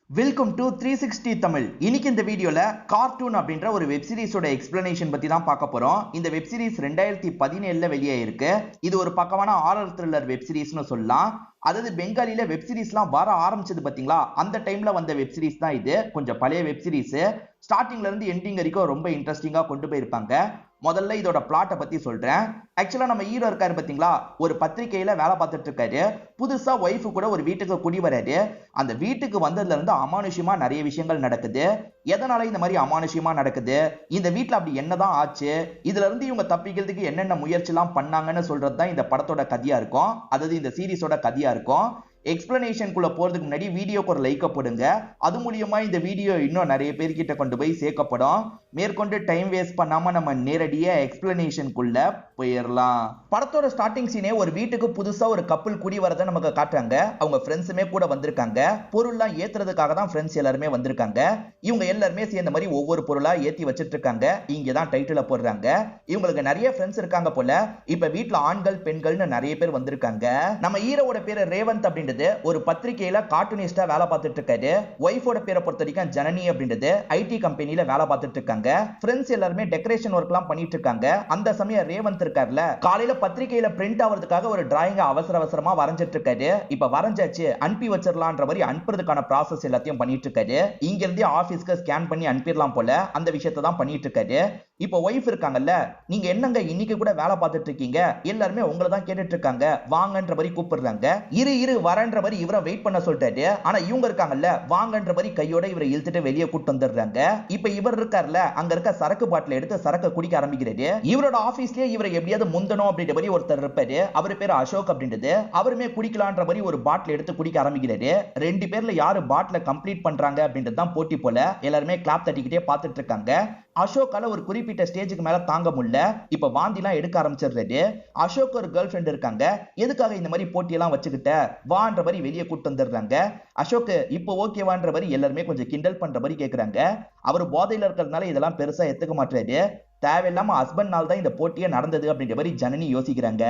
Welcome to 360 Tamil. இன்னைக்கு இந்த வீடியோல கார்ட்டூன் அப்படின்ற ஒரு வெப் சீரிஸோட எக்ஸ்பிளனேஷன் பத்தி தான் பார்க்க போறோம். இந்த வெப் சீரிஸ் 2017ல வெளியே இருக்கு. இது ஒரு பக்கமான ஹாரர் த்ரில்லர் வெப் சீரிஸ்னு சொல்லலாம். அதாவது பெங்காலில வெப் சீரிஸ்லாம் வர ஆரம்பிச்சது பாத்தீங்களா, அந்த டைம்ல வந்த வெப் சீரிஸ் தான் இது. கொஞ்சம் பழைய வெப் சீரிஸ். ஸ்டார்டிங்ல இருந்து எண்டிங் வரைக்கும் ரொம்ப இன்ட்ரெஸ்டிங்கா கொண்டு போயிருப்பாங்க. முதல்ல இதோட பிளாட்டை பத்தி சொல்றேன். ஆக்சுவலா நம்ம ஹீரோ இருக்காரு பாத்தீங்களா, ஒரு பத்திரிகையில வேலை பார்த்துட்டு இருக்காரு. புதுசா ஒய்ஃபு கூட ஒரு வீட்டுக்கு குடி வராரு. அந்த வீட்டுக்கு வந்ததுல இருந்து அமானுஷ்யமா நிறைய விஷயங்கள் நடக்குது. எதனால இந்த மாதிரி அமானுஷ்யமா நடக்குது, இந்த வீட்டுல அப்படி என்னதான் ஆச்சு, இதுல இருந்து இவங்க தப்பிக்கிறதுக்கு என்னென்ன முயற்சி எல்லாம் பண்ணாங்கன்னு சொல்றதுதான் இந்த படத்தோட கதையா இருக்கும். அதாவது இந்த சீரிஸோட கதையா இருக்கும். எக்ஸ்பிளனேஷனுக்குள்ள போறதுக்கு முன்னாடி வீடியோக்கு ஒரு லைக் போடுங்க. அது மூலியமா இந்த வீடியோ இன்னும் நிறைய பேர்கிட்ட கொண்டு போய் சேர்க்கப்படும். மேற்கொண்டு டைம் வேஸ்ட் பண்ணாம நம்ம நேரடியா எக்ஸ்பிளனேஷனுக்குள்ள போயிடலாம். படத்தோட ஸ்டார்டிங் சீனே ஒரு வீட்டுக்கு புதுசா ஒரு கப்பல் குடி வரதை நமக்கு காட்டுறாங்க. அவங்க ஃப்ரெண்ட்ஸுமே கூட வந்திருக்காங்க. பொருள்லாம் ஏத்துறதுக்காக தான் ஃப்ரெண்ட்ஸ் எல்லாருமே வந்திருக்காங்க. இவங்க எல்லாருமே சேர்ந்த மாதிரி ஒவ்வொரு பொருளா ஏத்தி வச்சிட்டு இருக்காங்க. இங்கதான் டைட்டில போடுறாங்க. இவங்களுக்கு நிறைய ஃப்ரெண்ட்ஸ் இருக்காங்க போல. இப்ப வீட்டுல ஆண்கள் பெண்கள்னு நிறைய பேர் வந்திருக்காங்க. நம்ம ஹீரோவோட பேரு ரேவந்த் அப்படின்றது ஒரு பத்திரிகையில கார்ட்டூனிஸ்டா வேலை பார்த்துட்டு இருக்காரு. ஒய்ஃபோட பேரை பொறுத்த வரைக்கும் ஜனனி அப்படின்றது ஐடி கம்பெனில வேலை பார்த்துட்டு இருக்காங்க. ஃப்ரெண்ட்ஸ் எல்லாருமே டெக்கரேஷன் ஒர்க் எல்லாம் பண்ணிட்டு இருக்காங்க. அந்த சமயம் ரேவந்த் இருக்கார்ல, காலையில பத்திரிகையில பிரிண்ட் ஆவறதுக்காக ஒரு டிராயிங் அவசர அவசரமா வரைஞ்சிட்டு இருக்காரு. இப்ப வரைஞ்சாச்சு, அனுப்பி வச்சிடலான்ற மாதிரி அனுப்புறதுக்கான ப்ராசஸ் எல்லாத்தையும் பண்ணிட்டு இருக்காரு. இங்க இருந்து ஆபீஸ்க்கு ஸ்கேன் பண்ணி அனுப்பிடலாம் போல அந்த விஷயத்தை தான் பண்ணிட்டு இருக்காரு. இப்ப ஒய்ஃப் இருக்காங்கல்ல, நீங்க என்னங்க இன்னைக்கு கூட வேலை பார்த்துட்டு இருக்கீங்க, எல்லாருமே உங்களை தான் கேட்டுட்டு இருக்காங்க, வாங்கன்ற மாதிரி கூப்பிடுறாங்க. இரு வரன்ற மாதிரி இவரை வெயிட் பண்ண சொல்லிட்டாரு. ஆனா இவங்க இருக்காங்கல்ல, வாங்கன்ற மாதிரி கையோட இவரை இழுத்துட்டு வெளியே கூட்டு வந்துடுறாங்க. இப்ப இவர் இருக்கார்ல, அங்க இருக்க சரக்கு பாட்டில் எடுத்து சரக்கு குடிக்க ஆரம்பிக்கிறாரு. இவரோட ஆபீஸ்லயே இவரை எப்படியாவது முந்தணும் அப்படின்ற மாதிரி ஒருத்தர் இருப்பாரு. அவர் பேரு அசோக் அப்படின்றது. அவருமே குடிக்கலான்ற மாதிரி ஒரு பாட்டில் எடுத்து குடிக்க ஆரம்பிக்கிறாரு. ரெண்டு பேர்ல யாரு பாட்டில கம்ப்ளீட் பண்றாங்க அப்படின்றது தான் போட்டி போல. எல்லாருமே கிளாப் தட்டிக்கிட்டே பார்த்துட்டு இருக்காங்க. அசோக்கால ஒரு குறிப்பிட்ட ஸ்டேஜுக்கு மேல தாங்க முடியல. இப்ப வாந்திலாம் எடுக்க ஆரம்பிச்சிடுறாரு. அசோக் ஒரு கேர்ள் ஃபிரெண்ட் இருக்காங்க. எதுக்காக இந்த மாதிரி போட்டியெல்லாம் வச்சுக்கிட்ட, வான்ற மாதிரி வெளியே கூட்டு வந்துடுறாங்க. அசோக் இப்போ ஓகேவான்ற மாதிரி எல்லாருமே கொஞ்சம் கிண்டல் பண்ற மாதிரி கேக்குறாங்க. அவர் போதையில இருக்கிறதுனால இதெல்லாம் பெருசா எடுத்துக்க மாட்டாரு. தேவையில்லாம ஹஸ்பண்ட் நாள் தான் இந்த போட்டியே நடந்தது அப்படின்ற மாதிரி ஜனனி யோசிக்கிறாங்க.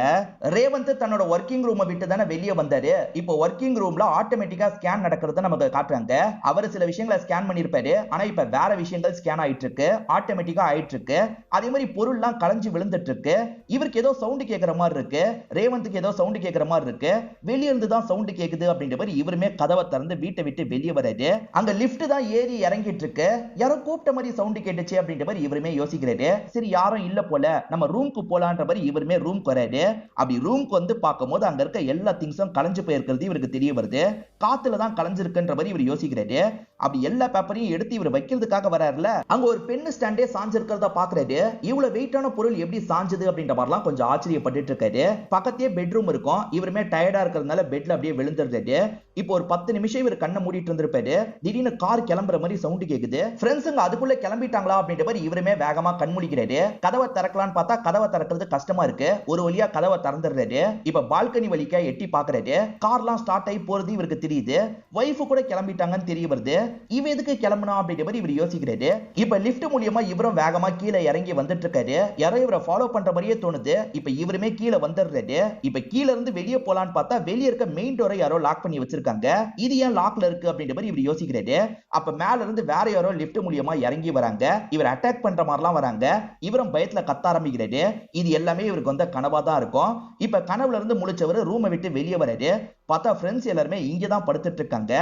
ரேவந்த் தன்னோட ஒர்க்கிங் ரூமை விட்டு தானே வெளியே வந்தாரு. இப்போ ஒர்க்கிங் ரூம்ல ஆட்டோமேட்டிக்கா ஸ்கேன் நடக்கிறத நமக்கு காட்டுறாங்க. அவர் சில விஷயங்களை ஸ்கேன் பண்ணிருப்பாரு. ஆனா இப்ப வேற விஷயங்கள் ஸ்கேன் ஆயிட்டு இருக்கு, ஆட்டோமேட்டிக்கா ஆயிட்டு இருக்கு. அதே மாதிரி பொருள்லாம் கலைஞ்சு விழுந்துட்டு இருக்கு. இவருக்கு ஏதோ சவுண்ட் கேட்கிற மாதிரி இருக்கு, ரேவந்துக்கு ஏதோ சவுண்ட் கேட்கிற மாதிரி இருக்கு. வெளியே இருந்து தான் சவுண்ட் கேக்குது அப்படின்ற மாதிரி இவருமே கதவை திறந்து வீட்டை விட்டு வெளியே வராரு. அங்க லிப்ட் தான் ஏறி இறங்கிட்டு இருக்கு. யாரோ கூப்பிட்ட மாதிரி சவுண்ட் கேட்டுச்சு அப்படின்ற மாதிரி இவருமே யோசிக்கிறாரு. சரி, யாரும் இல்ல போல, நம்ம ரூமுக்கு போலான்ற மாதிரி இவருமே ரூம்க்கு வராரு. அப்படி ரூம்க்கு வந்து பார்க்கும்போது அங்க இருக்க எல்லா திங்ஸும் கலைஞ்சு போயிருக்கிறது இவருக்கு தெரிய வருது. காத்துல தான் கலைஞ்சிருக்குன்ற மாதிரி இவர் யோசிக்கிறாரு. அப்படி எல்லா பேப்பரையும் எடுத்து இவர் வைக்கிறதுக்காக வராருல, அங்க ஒரு பென் ஸ்டாண்டே சாஞ்சிருக்கிறத பாக்குறாரு. இவ்வளவு வெயிட்டான பொருள் எப்படி சாஞ்சது அப்படின்ற மாதிரிலாம் கொஞ்சம் ஆச்சரியப்பட்டு இருக்காரு. பக்கத்தே பெட்ரூம் இருக்கும். இவருமே டயர்டா இருக்கிறதுனால பெட்ல அப்படியே விழுந்துடுறாரு. இப்போ ஒரு 10 நிமிஷம் இவர் கண்ணை மூடிட்டு இருந்திருப்பாரு. திடீர்னு கார் கிளம்புற மாதிரி சவுண்ட் கேக்குது. ஃப்ரெண்ட்ஸுங்க அதுக்குள்ள கிளம்பிட்டாங்களா அப்படின்ற மாதிரி இவருமே வேகமா கண் முடிக்கிறாரு. கதவை திறக்கலான்னு பார்த்தா கதவை திறக்கிறது கஷ்டமா இருக்கு. ஒரு வழியா கதவை திறந்துடுறாரு. இப்ப பால்கனி வழிக்கா எட்டி பாக்குறாரு. கார்லாம் ஸ்டார்ட் ஆகி போறது இவருக்கு தெரியுது. வைஃப் கூட கிளம்பிட்டாங்கன்னு தெரிய வருது. இவ எதுக்கு கிளம்பணும் அப்படின்ற மாதிரி இவர் யோசிக்கிறாரு. இப்ப லிஃப்ட் மூலியமா இவரும் வேகமா கீழே இறங்கி வந்துட்டு இருக்காரு. யாரோ இவரை ஃபாலோ பண்ற மாதிரியே தோணுது. இப்ப இவருமே கீழே வந்துடுறாரு. இப்ப கீழே இருந்து வெளியே போலான்னு பார்த்தா வெளியே இருக்க மெயின் டோரை யாரோ லாக் பண்ணி வச்சிருக்காங்க. இது ஏன் லாக்ல இருக்கு அப்படின்ற மாதிரி இவர் யோசிக்கிறாரு. அப்ப மேல இருந்து வேற யாரோ லிஃப்ட் மூலியமா இறங்கி வராங்க. இவர் அட்டாக் பண்ற மாதிரிலாம் வராங்க. இவரும் பயத்துல கத்த ஆரம்பிக்கிறாரு. இது எல்லாமே இவருக்கு வந்த கனவா தான் இருக்கும். இப்ப கனவுல இருந்து முழிச்சவர் ரூமை விட்டு வெளியே வராரு. பார்த்தா ஃப்ரெண்ட்ஸ் எல்லாருமே இங்கதான் படுத்துட்டு இருக்காங்க.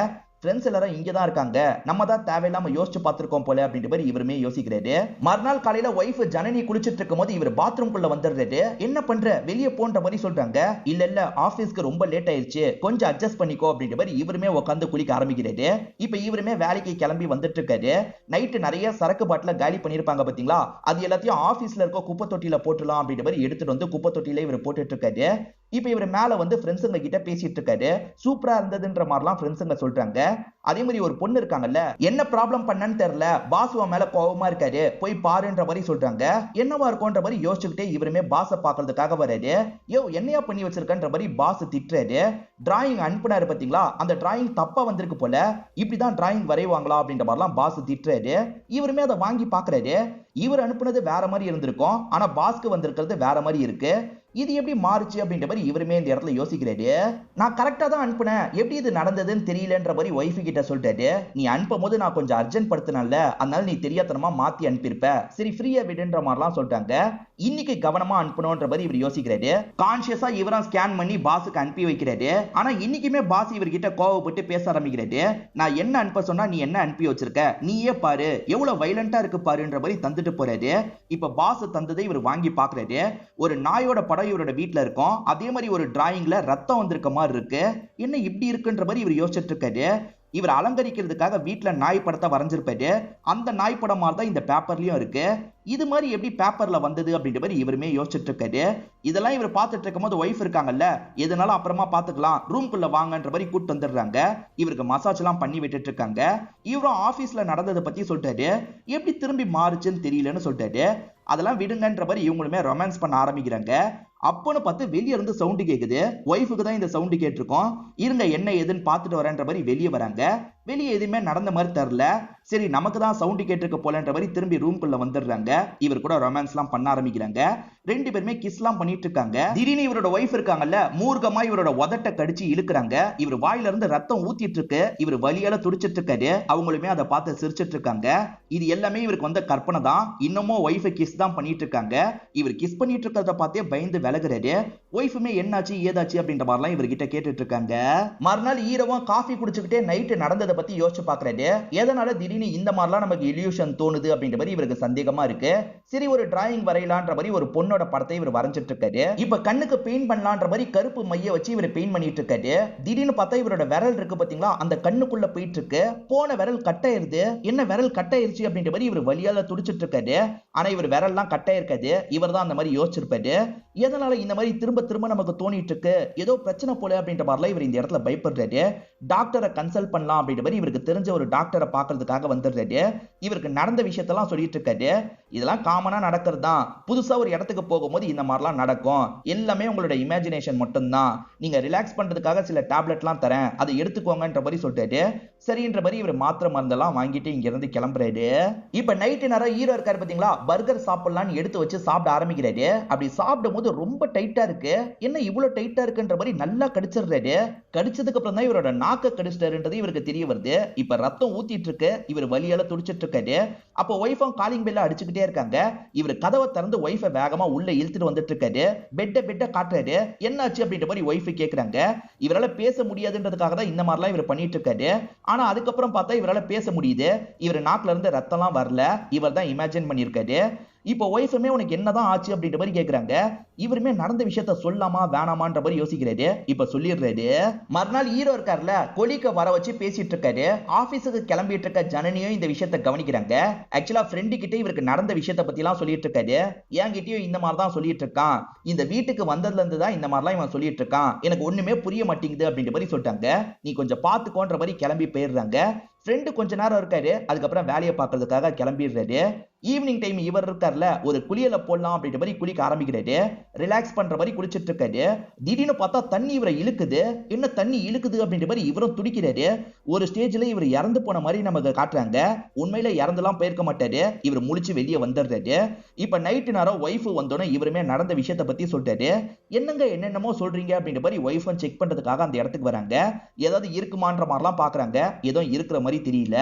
ஃப்ரெண்ட்ஸ் எல்லாரும் இங்க தான் இருக்காங்க, நம்ம தான் தேவையில்லாம யோசிச்சு பார்த்திருக்கோம் போல அப்படின்ற மாதிரி இவருமே யோசிக்கிறாரு. மறுநாள் காலையில ஒய்ஃப் ஜனனி குளிச்சிட்டு இருக்கும்போது இவர் பாத்ரூம்குள்ள வந்துடுறாரு. என்ன பண்ற, வெளியே போன்ற மாதிரி சொல்றாங்க. இல்ல ஆபீஸ்க்கு ரொம்ப லேட் ஆயிடுச்சு, கொஞ்சம் அட்ஜஸ்ட் பண்ணிக்கோ அப்படின்ற மாதிரி இவருமே உட்காந்து குளிக்க ஆரம்பிக்கிறாரு. இப்ப இவருமே வேலைக்கு கிளம்பி வந்துட்டு இருக்காரு. நைட்டு நிறைய சரக்கு பாட்டில காலி பண்ணிருப்பாங்க பாத்தீங்களா, அது எல்லாத்தையும் ஆபீஸ்ல இருக்க குப்பை தொட்டியில போட்டுலாம் அப்படின்ற மாதிரி எடுத்துட்டு வந்து குப்பை தொட்டியில இவர் போட்டுட்டு இருக்காரு. இப்ப இவர் மேல வந்து ஃப்ரெண்ட்ஸுங்க கிட்ட பேசிட்டு இருக்காரு. சூப்பரா இருந்ததுன்ற மாதிரிலாம் ஃப்ரெண்ட்ஸுங்க சொல்றாங்க. அதே மாதிரி ஒரு பொண்ணு இருக்காங்கல்ல, என்ன ப்ராப்ளம் பண்ணன்னு தெரியல, பாசுவா மேல கோவமா இருக்காரு, போய் பாருன்ற மாதிரி சொல்றாங்க. என்னவா இருக்கும்ன்ற மாதிரி யோசிச்சுக்கிட்டே இவருமே பாஸ பாக்குறதுக்காக வராரு. யோ என்னையா பண்ணி வச்சிருக்கன்ற மாதிரி பாஸ் திட்டுறாரு. டிராயிங் அனுப்புனாரு பாத்தீங்களா, அந்த டிராயிங் தப்பா வந்திருக்கு போல, இப்படிதான் டிராயிங் வரைவாங்களா அப்படின்ற மாதிரிலாம் பாஸ் திட்டுறாரு. இவருமே அதை வாங்கி பாக்குறாரு. இவர் அனுப்புனது வேற மாதிரி இருந்திருக்கும், ஆனா பாஸ்க்கு வந்திருக்கிறது வேற மாதிரி இருக்கு. இது எப்படி மாறுச்சு அப்படின்ற மாதிரி இவருமே இந்த இடத்துல யோசிக்கிறாரு. நான் கரெக்டா தான் அனுப்புனேன், எப்படி இது நடந்ததுன்னு தெரியலன்ற மாதிரி ஒய்ஃப் கிட்ட சொல்லிட்டாரு. நீ அனுப்பும் போது நான் கொஞ்சம் அர்ஜென்ட் படுத்தினால, அதனால நீ தெரியாதனமா மாத்தி அனுப்பியிருப்ப, சரி ஃப்ரீயா விடுன்ற மாதிரிலாம் சொல்லிட்டாங்க. இன்னைக்கு கவனமா அனுப்பணும்ன்ற மாதிரி இவர் யோசிக்கிறாரு. கான்சியஸா இவரா ஸ்கேன் பண்ணி பாஸுக்கு அனுப்பி வைக்கிறாரு. ஆனா இன்னைக்குமே பாஸ் இவர்கிட்ட கோவப்பட்டு பேச ஆரம்பிக்கிறாரு. நான் என்ன அனுப்ப சொன்னா நீ என்ன அனுப்பி வச்சிருக்க, நீயே பாரு எவ்வளவு வைலண்டா இருக்கு பாருன்ற மாதிரி தந்துட்டு போறாரு. இப்ப பாஸ் தந்ததை இவர் வாங்கி பாக்குறாரு. ஒரு நாயோட படம் இவரோட வீட்டுல இருக்கும். அதே மாதிரி ஒரு டிராயிங்ல ரத்தம் வந்திருக்க மாதிரி இருக்கு. என்ன இப்படி இருக்குன்ற மாதிரி இவர் யோசிச்சுட்டு இருக்காரு. இவர் அலங்கரிக்கிறதுக்காக வீட்டுல நாய் படத்தை வரைஞ்சிருப்பாரு. அந்த நாய் படம் மாதிரி தான் இந்த பேப்பர்லயும் இருக்கு. இது மாதிரி எப்படி பேப்பர்ல வந்தது அப்படின்ற மாதிரி இவருமே யோசிச்சுட்டு இருக்காரு. இதெல்லாம் இவர் பார்த்துட்டு இருக்கும் போது ஒய்ஃப் இருக்காங்கல்ல, எதனால அப்புறமா பாத்துக்கலாம், ரூம்குள்ள வாங்கன்ற மாதிரி கூட்டு வந்துடுறாங்க. இவருக்கு மசாஜ் எல்லாம் பண்ணி விட்டுட்டு இருக்காங்க. இவரும் ஆபீஸ்ல நடந்ததை பத்தி சொல்லிட்டாரு. எப்படி திரும்பி மாறுச்சுன்னு தெரியலன்னு சொல்லிட்டாரு. அதெல்லாம் விடுங்கன்ற மாதிரி இவங்களுமே ரொமான்ஸ் பண்ண ஆரம்பிக்கிறாங்க. அப்பன்னு பார்த்து வெளியே இருந்து சவுண்டு கேக்குது. ஒய்ஃபுக்கு தான் இந்த சவுண்டு கேட்டிருக்கோம். இருங்க என்ன ஏதுன்னு பார்த்துட்டு வரேன்ற மாதிரி வெளியே வராங்க. வெளியே எதுவுமே நடந்த மாதிரி தெரியல. சரி நமக்கு தான் சவுண்டு கேட்டிருக்க போலன்ற மாதிரி திரும்பி ரூம்குள்ள வந்துடுறாங்க. இவர் கூட ரொமான்ஸ் எல்லாம் பண்ண ஆரம்பிக்கிறாங்க. ரெண்டு பேருமே கிஸ் எல்லாம் பண்ணிட்டு இருக்காங்க. திடீர்னு இவரோட ஒய்ஃப் இருக்காங்கல்ல, மூர்க்கமா இவரோட உதட்ட கடிச்சு இழுக்கிறாங்க. இவர் வாயில இருந்து ரத்தம் ஊத்திட்டு இருக்கு. இவர் வலியால துடிச்சிட்டு இருக்காரு. அவங்களுமே அதை பார்த்து சிரிச்சிட்டு இருக்காங்க. இது எல்லாமே இவருக்கு வந்த கற்பனை தான். இன்னமும் ஒய்ஃபை கிஸ் தான் பண்ணிட்டு இருக்காங்க. இவர் கிஸ் பண்ணிட்டு இருக்கிறத பார்த்தே பயந்து விலகுறாரு. ஒய்ஃபுமே என்னாச்சு ஏதாச்சு அப்படின்ற மாதிரிலாம் இவர்கிட்ட கேட்டுட்டு இருக்காங்க. மறுநாள் ஈரவும் காஃபி குடிச்சுக்கிட்டே நைட்டு நடந்ததை பத்தி யோசிச்சு பாக்குறாரு. எதனால திடீர்னு இந்த மாதிரிலாம் நமக்கு இல்யூஷன் தோணுது அப்படின்ற மாதிரி இவருக்கு சந்தேகமா இருக்கு. சரி ஒரு டிராயிங் வரையலான்ற மாதிரி ஒரு பொண்ணோட படத்தை இவர் வரைஞ்சிட்டு இருக்காரு. இப்ப கண்ணுக்கு பெயிண்ட் பண்ணலான்ற மாதிரி கருப்பு மைய வச்சு இவர் பெயிண்ட் பண்ணிட்டு இருக்காரு. திடீர்னு பார்த்தா இவரோட விரல் இருக்கு பாத்தீங்களா, அந்த கண்ணுக்குள்ள போயிட்டு இருக்கு. போன விரல் கட்டாயிருது. என்ன விரல் கட்டாயிருச்சு அப்படின்ற மாதிரி இவர் வலியால துடிச்சிட்டு இருக்காரு. ஆனா இவர் விரல்லாம் கட்டாயிருக்காது. இவர் தான் அந்த மாதிரி யோசிச்சிருப்பாரு. எதனால இந்த மாதிரி திரும்ப திரும்ப நமக்கு தோணிட்டு இருக்கு, ஏதோ பிரச்சனை போல அப்படின்ற மாதிரிலாம் இவர் இந்த இடத்துல பயப்படுறாரு. டாக்டரை கன்சல்ட் பண்ணலாம் அப்படின்ற மாதிரி இவருக்கு தெரிஞ்ச ஒரு டாக்டரை பார்க்கறதுக்காக வந்துடுறாரு. இவருக்கு நடந்த விஷயத்தெல்லாம் சொல்லிட்டு இருக்காரு. இதெல்லாம் காமனா நடக்கிறது தான். புதுசா ஒரு இடத்துக்கு போகும்போது இந்த மாதிரிலாம் நடக்கும். எல்லாமே உங்களோட இமேஜினேஷன் மட்டும்தான். நீங்க ரிலாக்ஸ் பண்றதுக்காக சில டேப்லெட்லாம் தரேன், அதை எடுத்துக்கோங்கன்ற மாதிரி சொல்லிட்டாரு. சரின்ற மாதிரி இவர் மாத்திரை மருந்தெல்லாம் வாங்கிட்டு இங்க இருந்து கிளம்புறாரு. இப்ப நைட்டு நேரம் ஹீரோ இருக்காரு பாத்தீங்களா, பர்கர் சாப்பிடலாம்னு எடுத்து வச்சு சாப்பிட ஆரம்பிக்கிறாரு. அப்படி சாப்பிடும் போது ரொம்ப டைட்டா இருக்கு. என்ன இவ்வளவு டைட்டா இருக்குன்ற மாதிரி நல்லா கடிச்சிடுறாரு. கடிச்சதுக்கு அப்புறம் தான் இவரோட நாக்க கடிச்சிட்டாருன்றது இவருக்கு தெரிய வருது. இப்ப ரத்தம் ஊத்திட்டு இருக்கு. இவர் வலியால துடிச்சிட்டு இருக்காரு. அப்போ ஒய்ஃபும் காலிங் பெல்ல அடிச்சுக்கிட்டே இருக்காங்க. இவர் கதவை திறந்து ஒய்ஃபை வேகமா உள்ள இழுத்துட்டு வந்துட்டு இருக்காரு. பெட்ட காட்டுறாரு. என்னாச்சு அப்படின்ற மாதிரி ஒய்ஃப் கேக்குறாங்க. இவரால பேச முடியாதுன்றதுக்காக தான் இந்த மாதிரிலாம் இவர் பண்ணிட்டு இருக்காரு. ஆனா அதுக்கப்புறம் பார்த்தா இவரால பேச முடியுது. இவர் நாக்குல இருந்து ரத்தம்லாம் வரல. இவர் தான் இமேஜின் பண்ணியிருக்காரு. இப்போ ஒய்ஃபுமே உனக்கு என்னதான் ஆச்சு அப்படின்ற மாதிரி கேக்குறாங்க. இவருமே நடந்த விஷயத்த சொல்லாமா வேணாமான்ற மாதிரி யோசிக்கிறாரு. இப்ப சொல்லிடுறாரு. மறுநாள் ஹீரோ இருக்காருல, கொலிக்க வர வச்சு பேசிட்டு இருக்காரு. ஆபீஸுக்கு கிளம்பிட்டு இருக்க ஜனனியும் இந்த விஷயத்த கவனிக்கிறாங்க. ஆக்சுவலா ஃப்ரெண்டு கிட்ட இவருக்கு நடந்த விஷயத்த பத்தி எல்லாம் சொல்லிட்டு இருக்காரு. என்கிட்டயும் இந்த மாதிரி தான் சொல்லிட்டு இருக்கான். இந்த வீட்டுக்கு வந்ததுல இருந்து தான் இந்த மாதிரிலாம் இவன் சொல்லிட்டு இருக்கான். எனக்கு ஒண்ணுமே புரிய மாட்டேங்குது அப்படின்ற மாதிரி சொல்லிட்டாங்க. நீ கொஞ்சம் பாத்துக்கோன்ற மாதிரி கிளம்பி போயிடுறாங்க. ஃப்ரெண்டு கொஞ்ச நேரம் இருக்காரு. அதுக்கப்புறம் வேலையை பார்க்கறதுக்காக கிளம்பிடுறாரு. ஈவினிங் டைம் இவர் இருக்கார்ல, ஒரு குளியல போடலாம் அப்படின்ற மாதிரி குளிக்க ஆரம்பிக்கிறாரு. ரிலாக்ஸ் பண்ற மாதிரி குளிச்சிட்டு இருக்காரு. திடீர்னு பார்த்தா தண்ணி இவரை இழுக்குது. என்ன தண்ணி இழுக்குது அப்படின்ற மாதிரி இவரும் துடிக்கிறாரு. ஒரு ஸ்டேஜ்ல இவர் இறந்து போன மாதிரி நமக்கு காட்டுறாங்க. உண்மையில இறந்துலாம் போயிருக்க மாட்டாரு. இவர் முழிச்சு வெளியே வந்துடுறாரு. இப்ப நைட்டு நேரம் ஒய்ஃப் வந்தோடனே இவருமே நடந்த விஷயத்தை பத்தி சொல்றாரு. என்னங்க என்னென்னமோ சொல்றீங்க அப்படின்ற மாதிரி ஒய்ஃபும் செக் பண்றதுக்காக அந்த இடத்துக்கு வராங்க. ஏதாவது இருக்குமான்ற மாதிரிலாம் பாக்குறாங்க. ஏதோ இருக்கிற மாதிரி தெரியல.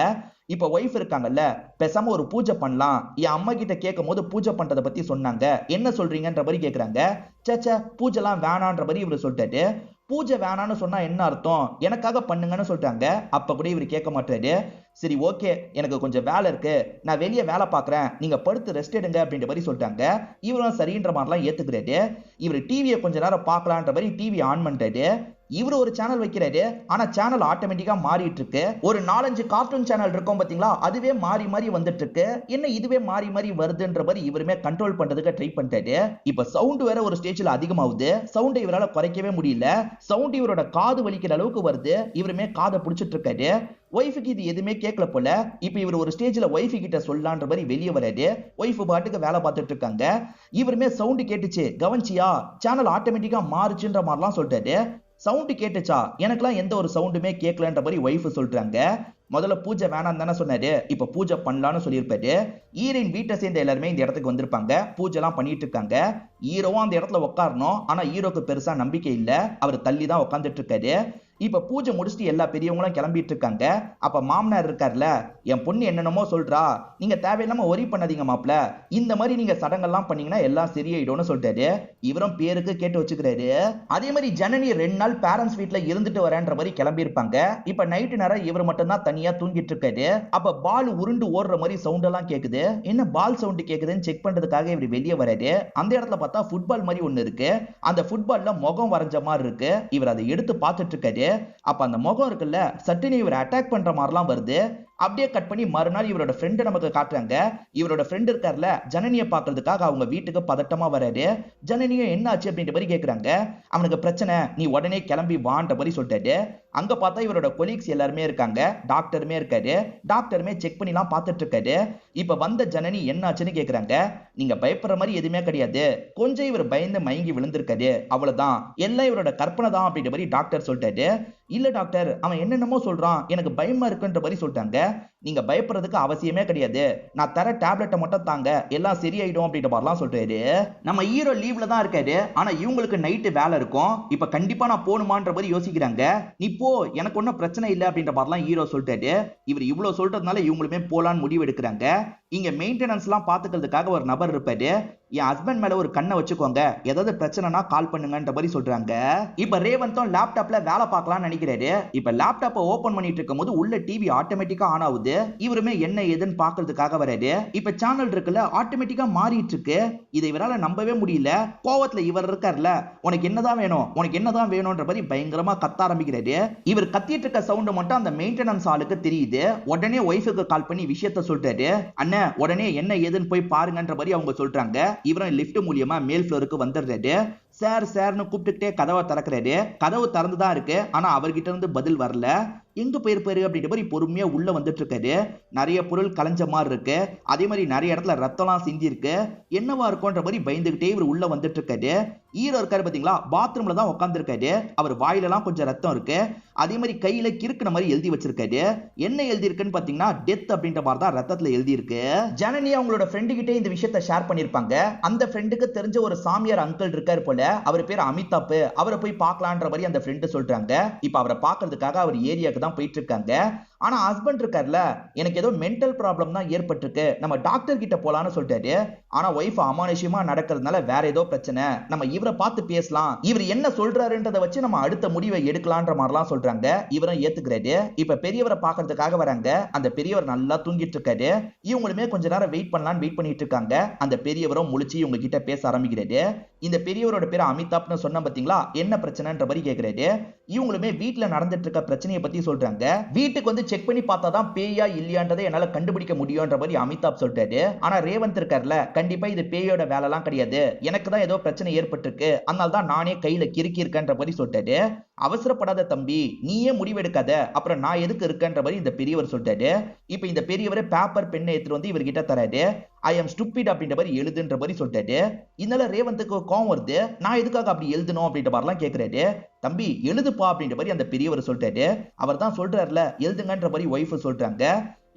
இப்ப ஒய்ஃப் இருக்காங்கல்ல, பேசாம ஒரு பூஜை பண்ணலாம். என் அம்மா கிட்ட கேட்கும் போது பூஜை பண்றதை பத்தி சொன்னாங்க, என்ன சொல்றீங்கன்ற மாதிரி கேக்குறாங்க. சேச்சா பூஜைலாம் வேணான்ற மாதிரி இவரு சொல்லிட்டாரு. பூஜை வேணான்னு சொன்னா என்ன அர்த்தம், எனக்காக பண்ணுங்கன்னு சொல்றாங்க. அப்ப கூட இவர் கேட்க மாட்டாரு. சரி ஓகே, எனக்கு கொஞ்சம் வேலை இருக்கு, நான் வெளியே வேலை பார்க்கறேன், நீங்க படுத்து ரெஸ்ட் எடுங்க அப்படின்ற மாதிரி சொல்லிட்டாங்க. இவரும் சரின்ற மாதிரிலாம் ஏத்துக்கிறாரு. இவர் டிவியை கொஞ்ச நேரம் பார்க்கலான்ற மாதிரி டிவி ஆன் பண்ணிட்டாரு. இவரு ஒரு சேனல் வைக்கிறாரு. ஆனா சேனல் ஆட்டோமேட்டிக்கா மாறிட்டு இருக்கு. ஒரு 4-5 கார்ட்டூன் சேனல் இருக்கும் பாத்தீங்களா, அதுவே மாறி மாறி வந்துட்டு இருக்கு. என்ன இதுவே மாறி மாறி வருதுன்ற மாதிரி இவருமே கண்ட்ரோல் பண்றதுக்கு ட்ரை பண்ணிட்டாரு. இப்ப சவுண்ட் வேற ஒரு ஸ்டேஜ்ல அதிகமாகுது. சவுண்டை இவரால குறைக்கவே முடியல. சவுண்ட் இவரோட காது வலிக்கிற அளவுக்கு வருது. இவருமே காதை பிடிச்சிட்டு இருக்காரு. ஒய்ஃபுக்கு இது எதுவுமே கேட்கல போல. இப்ப இவர் ஒரு ஸ்டேஜ்ல ஒய்ஃபு கிட்ட சொல்லலான்ற மாதிரி வெளியே வராரு. ஒய்ஃபு பாட்டுக்கு வேலை பார்த்துட்டு இருக்காங்க. இவருமே சவுண்ட் கேட்டுச்சு, கவனிச்சியா, சேனல் ஆட்டோமேட்டிக்கா மாறுச்சுன்ற மாதிரிலாம் சொல்லிட்டாரு. சவுண்ட் கேட்டுச்சா, எனக்குலாம் எந்த ஒரு சவுண்டுமே கேட்கலன்ற மாதிரி ஒய்ஃப் சொல்றாங்க. முதல்ல பூஜை வேணாம் தானே சொன்னாரு, இப்ப பூஜை பண்ணலாம்னு சொல்லியிருப்பாரு. ஹீரோயின் வீட்டை சேர்ந்த எல்லாருமே இந்த இடத்துக்கு வந்திருப்பாங்க, பூஜை எல்லாம் பண்ணிட்டு இருக்காங்க. ஹீரோவும் அந்த இடத்துல உட்காரணும், ஆனா ஹீரோக்கு பெருசா நம்பிக்கை இல்ல, அவர் தள்ளி தான் உட்கார்ந்துட்டு இருக்காரு. இப்ப பூஜை முடிச்சுட்டு எல்லா பெரியவங்களும் கிளம்பிட்டு இருக்காங்க. அப்ப மாமனார் இருக்கார்ல, என் பொண்ணு என்னென்னமோ சொல்றா, நீங்க தேவையில்லாம ஒரி பண்ணாதீங்க மாப்ள, இந்த மாதிரி நீங்க சடங்கெல்லாம் பண்ணீங்கன்னா எல்லாம் சரியாயிடும்னு சொல்லிட்டாரு. இவரும் பேருக்கு கேட்டு வச்சுக்கிறாரு. அதே மாதிரி ஜனனி 2 நாள் பேரண்ட்ஸ் வீட்ல இருந்துட்டு வரேன்ற மாதிரி கிளம்பி இருப்பாங்க. இப்ப நைட்டு நேரம் இவர் மட்டும் தான் தனியா தூங்கிட்டு இருக்காரு. அப்ப பால் உருண்டு ஓடுற மாதிரி சவுண்ட் எல்லாம் கேக்குது. என்ன பால் சவுண்ட் கேக்குதுன்னு செக் பண்றதுக்காக இவர் வெளியே வராரு. அந்த இடத்துல பார்த்தா ஃபுட்பால் மாதிரி ஒண்ணு இருக்கு. அந்த ஃபுட்பால்ல முகம் வரைஞ்ச மாதிரி இருக்கு. இவர் அதை எடுத்து பார்த்துட்டு இருக்காரு. அப்ப அந்த முகம் இருக்குல்ல, சட்டுன்னு இவர் அட்டாக் பண்ற மாதிரிலாம் வருது. அப்படியே கட் பண்ணி மறுநாள் இவரோட ஃப்ரெண்ட் நமக்கு காட்டுறாங்க. இவரோட ஃப்ரெண்ட் இருக்கார்ல, ஜனனியை பாக்குறதுக்காக அவங்க வீட்டுக்கு பதட்டமா வராரு. ஜனனியும் என்ன ஆச்சு அப்படின்ற மாதிரி கேக்குறாங்க. அவனுக்கு பிரச்சனை, நீ உடனே கிளம்பி வான்ற மாதிரி சொல்லிட்டாரு. அங்க பார்த்தா இவரோட கொலீக்ஸ் எல்லாருமே இருக்காங்க, டாக்டருமே இருக்காரு. டாக்டருமே செக் பண்ணி எல்லாம் பார்த்துட்டு இருக்காரு. இப்ப வந்த ஜனனி என்ன ஆச்சுன்னு கேக்குறாங்க. நீங்க பயப்படுற மாதிரி எதுவுமே கிடையாது, கொஞ்சம் இவர் பயந்து மயங்கி விழுந்திருக்காரு, அவ்வளவுதான், எல்லாம் இவரோட கற்பனை தான் அப்படின்ற மாதிரி டாக்டர் சொல்லிட்டாரு. இல்ல டாக்டர், அவன் என்னென்னமோ சொல்றான், எனக்கு பயமா இருக்குன்ற மாதிரி சொல்லிட்டாங்க. நீங்க பயப்படுறதுக்கு அவசியமே கிடையாது, நான் தர டேப்லெட்டை மட்டும் தாங்க, எல்லாம் சரியாயிடும் அப்படின்ற மாதிரிலாம் சொல்றாரு. நம்ம ஹீரோ லீவ்ல தான் இருக்காரு, ஆனா இவங்களுக்கு நைட்டு வேலை இருக்கும். இப்ப கண்டிப்பா நான் போணுமான்ற மாதிரி யோசிக்கிறாங்க. நீ போ, எனக்கு ஒன்னும் பிரச்சனை இல்லை அப்படின்ற மாதிரிலாம் ஹீரோ சொல்லிட்டாரு. இவர் இவ்வளவு சொல்றதுனால இவங்களுமே போலான்னு முடிவு எடுக்கிறாங்க. இங்க மெயின்டெனன்ஸ் எல்லாம் பாத்துக்கிறதுக்காக ஒரு நபர் இருப்பாரு. என் ஹஸ்பண்ட் மேல ஒரு கண்ணை வச்சுக்கோங்க, ஏதாவது பிரச்சனைனா கால் பண்ணுங்கன்ற மாதிரி சொல்றாங்க. இப்ப ரேவந்தும் லேப்டாப்ல வேலை பார்க்கலாம்னு நினைக்கிறாரு. இப்ப லேப்டாப்பை ஓபன் பண்ணிட்டு இருக்கும் போது உள்ள டிவி ஆட்டோமேட்டிக்கா ஆன் ஆகுது. இவருமே என்ன ஏதுன்னு பாக்குறதுக்காக வராரு. இப்ப சேனல் இருக்குல்ல, ஆட்டோமேட்டிக்கா மாறிட்டு இருக்கு. இதை இவரால நம்பவே முடியல. கோவத்துல இவர் இருக்கார்ல, உனக்கு என்னதான் வேணும், உனக்கு என்னதான் வேணும்ன்ற மாதிரி பயங்கரமா கத்த ஆரம்பிக்கிறாரு. இவர் கத்திட்டு இருக்க சவுண்ட் மட்டும் அந்த மெயின்டெனன்ஸ் ஆளுக்கு தெரியுது. உடனே ஒய்ஃபுக்கு கால் பண்ணி விஷயத்த சொல்றாரு. அண்ணன் உடனே என்ன ஏதுன்னு போய் பாருங்கன்ற மாதிரி அவங்க சொல்றாங்க. இவரும் லிஃப்ட் மூலியமா மேல் ஃப்ளோருக்கு வந்துடுறாரு. சார் சார்னு கூப்பிட்டுக்கிட்டே கதவை திறக்கிறாரு. கதவு திறந்துதான் இருக்கு, ஆனா அவர்கிட்ட இருந்து பதில் வரல. எங்க போயிருப்பாரு அப்படின்ற மாதிரி பொறுமையா உள்ள வந்துட்டு இருக்காரு. நிறைய பொருள் கலைஞ்ச மாதிரி இருக்கு. அதே மாதிரி நிறைய இடத்துல ரத்தம்லாம் சிந்தி இருக்கு. என்னவா இருக்கும்ன்ற மாதிரி பயந்துகிட்டே இவர் உள்ள வந்துட்டு இருக்காரு. ஹீரோ இருக்காரு பாத்தீங்களா, பாத்ரூம்ல தான் உட்கார்ந்து இருக்காரு. அவர் வாயிலெல்லாம் கொஞ்சம் ரத்தம் இருக்கு. அதே மாதிரி கையில கிறுக்குன மாதிரி எழுதி வச்சிருக்காரு. என்ன எழுதி இருக்குன்னு பாத்தீங்கன்னா டெத் அப்படின்ற மாதிரி தான் ரத்தத்துல எழுதி இருக்கு. ஜனனி அவங்களோட ஃப்ரெண்டு கிட்டே இந்த விஷயத்தை ஷேர் பண்ணிருப்பாங்க. அந்த ஃப்ரெண்டுக்கு தெரிஞ்ச ஒரு சாமியார் அங்கிள் இருக்காரு போல, அவர் பேர் அமிதாப், அவரை போய் பார்க்கலான்ற மாதிரி அந்த ஃப்ரெண்டு சொல்றாங்க. இப்ப அவரை பார்க்கிறதுக்காக அவர் ஏரியாக்கு தான் போயிட்டு இருக்காங்க. ஆனா ஹஸ்பண்ட் இருக்கார்ல, எனக்கு ஏதோ மென்டல் ப்ராப்ளம் தான் ஏற்பட்டிருக்கு, நம்ம டாக்டர் கிட்ட போலான்னு சொல்லிட்டாரு. ஆனா ஒய்ஃப் அமானுஷ்யமா நடக்கிறதுனால வேற ஏதோ பிரச்சனை, நம்ம இவரை பார்த்து பேசலாம், இவர் என்ன சொல்றாருன்றதை வச்சு நம்ம அடுத்த முடிவை எடுக்கலான்ற மாதிரிலாம் சொல்றாங்க. இவரும் ஏத்துக்கிறாரு. இப்ப பெரியவரை பார்க்கறதுக்காக வராங்க. அந்த பெரியவர் நல்லா தூங்கிட்டு இருக்காரு. இவங்களுமே கொஞ்ச நேரம் வெயிட் பண்ணலான்னு வெயிட் பண்ணிட்டு இருக்காங்க. அந்த பெரியவரும் முழிச்சு இவங்க கிட்ட பேச ஆரம்பிக்கிறாரு. இந்த பெரியவரோட பேர் அமிதாப்னு சொன்ன பாத்தீங்களா, என்ன பிரச்சனைன்ற மாதிரி கேக்குறாரு. இவங்களுமே வீட்டுல நடந்துட்டு இருக்க பிரச்சனையை பத்தி சொல்றாங்க. வீட்டுக்கு வந்து செக் பண்ணி பார்த்தாதான் பேயா இல்லையான்றதை என்னால கண்டுபிடிக்க முடியும்ன்ற மாதிரி அமிதாப் சொல்றாரு. ஆனா ரேவந்த் இருக்கார்ல, கண்டிப்பா இது பேயோட வேலைலாம் கிடையாது, எனக்கு தான் ஏதோ பிரச்சனை ஏற்பட்டிருக்கு, அதனால தான் நானே கையில கிறுக்கி இருக்கேன்ற மாதிரி சொல்றாரு. அவசரப்படாத தம்பி, நீயே முடிவெடுக்காத, அப்புறம் நான் எதுக்கு இருக்கேன்ற மாதிரி இந்த பெரியவர் சொல்றாரு. இப்ப இந்த பெரியவர் பேப்பர் பெண்ணை எடுத்துட்டு வந்து இவர்கிட்ட தராரு. ஐ எம் ஸ்டூபிட் அப்படின்ற மாதிரி எழுதுன்ற மாதிரி சொல்றாரு. இதனால ரேவந்துக்கு கோவம் வருது. நான் எதுக்காக அப்படி எழுதணும் அப்படின்ற மாதிரிலாம் கேட்கிறாரு. தம்பி எழுதுப்பா அப்படின்ற மாதிரி அந்த பெரியவர் சொல்றாரு. அவர் தான் சொல்றாருல எழுதுங்கன்ற மாதிரி ஒய்ஃப் சொல்றாங்க.